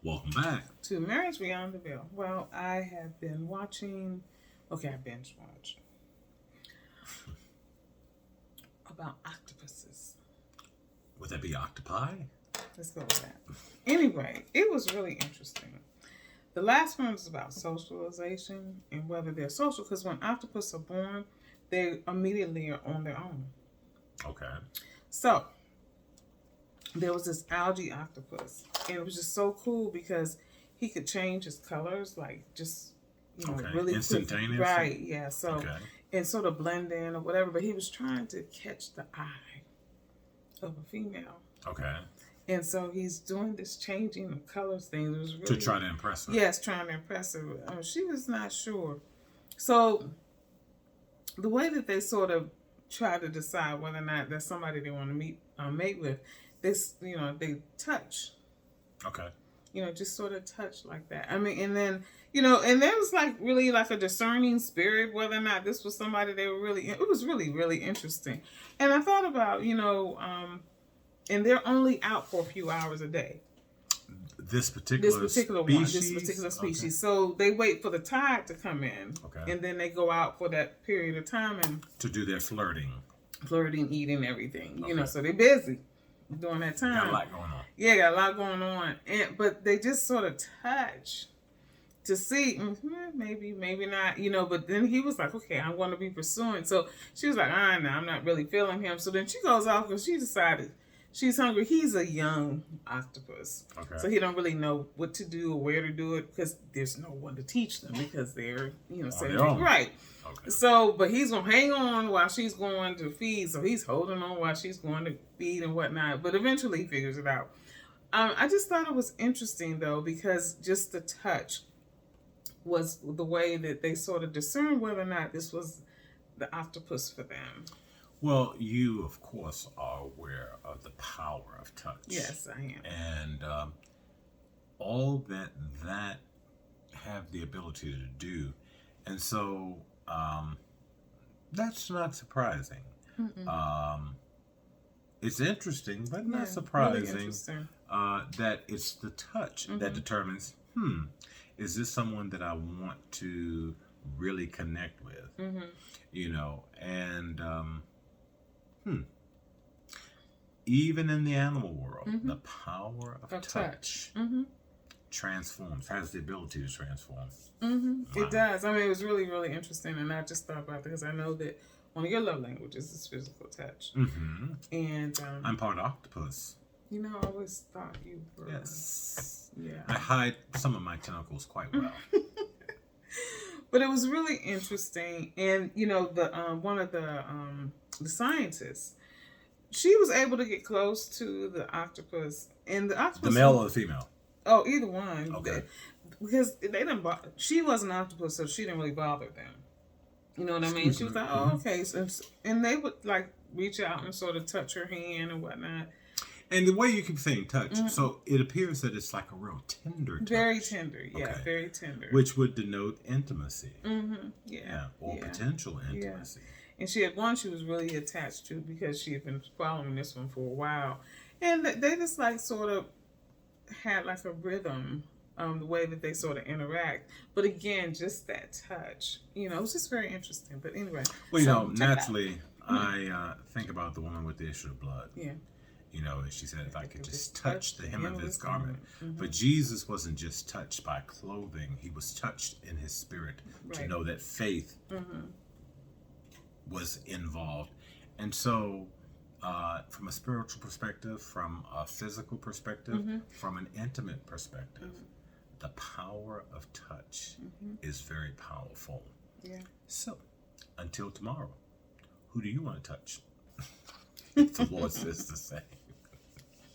Welcome back. To Marriage Beyond the Veil. Well, I have been watching. Okay, I binge watched about octopuses. Would that be octopi? Let's go with that. Anyway, it was really interesting. The last one was about socialization and whether they're social, because when octopus are born, they immediately are on their own. Okay. So, there was this algae octopus, and it was just so cool because he could change his colors, like just, really instantaneously. Right, yeah. So, Okay. and sort of blend in or whatever, but he was trying to catch the eye of a female. Okay. And so he's doing this changing of colors thing. It was really, To try to impress her. Yes, trying to impress her. She was not sure. So the way that they sort of try to decide whether or not that's somebody they want to mate with, this, they touch. Okay. Just sort of touch like that. I mean, and then, and there was like really like a discerning spirit, whether or not this was somebody they were really, it was really, really interesting. And I thought about, and they're only out for a few hours a day. This particular species? Okay. So they wait for the tide to come in. Okay. And then they go out for that period of time and to do their flirting, eating, everything. Okay. So they're busy during that time. Got a lot going on. Yeah, got a lot going on. But they just sort of touch to see, maybe not, but then he was like, okay, I want to be pursuing. So she was like, no, I'm not really feeling him. So then she goes off because she decided she's hungry. He's a young octopus. Okay. So he don't really know what to do or where to do it because there's no one to teach them because they're, right. Okay. So, but he's going to hang on while she's going to feed. So he's holding on while she's going to feed and whatnot. But eventually he figures it out. I just thought it was interesting, though, because just the touch was the way that they sort of discerned whether or not this was the octopus for them. Well, you, of course, are aware of the power of touch. Yes, I am. And all that have the ability to do. And so that's not surprising. It's interesting, but not surprising really that it's the touch that determines, is this someone that I want to really connect with? And even in the animal world, the power of touch transforms, has the ability to transform. Wow. It does. I mean, it was really, really interesting, and I just thought about it because I know that one of your love languages is physical touch. And I'm part octopus. I always thought you were. Yes. Yeah. I hide some of my tentacles quite well. But it was really interesting, and the one of the scientists, she was able to get close to the octopus, and the octopus. The male or the female? Oh, either one. Okay. Because they didn't. She was an octopus, so she didn't really bother them. You know what I mean? She was like, "Oh, okay," and they would like reach out and sort of touch her hand and whatnot. And the way you keep saying touch, so it appears that it's like a real tender touch. Very tender, yeah, very tender. Which would denote intimacy. Yeah. Or potential intimacy. Yeah. And she had one she was really attached to because she had been following this one for a while. And they just like sort of had like a rhythm, the way that they sort of interact. But again, just that touch, it was just very interesting. But anyway. Well, naturally, I think about the woman with the issue of blood. Yeah. And she said, if I could just touch the hem of his garment. But Jesus wasn't just touched by clothing. He was touched in his spirit to know that faith was involved. And so, from a spiritual perspective, from a physical perspective, from an intimate perspective, the power of touch is very powerful. Yeah. So, until tomorrow, who do you want to touch? If the Lord says the same.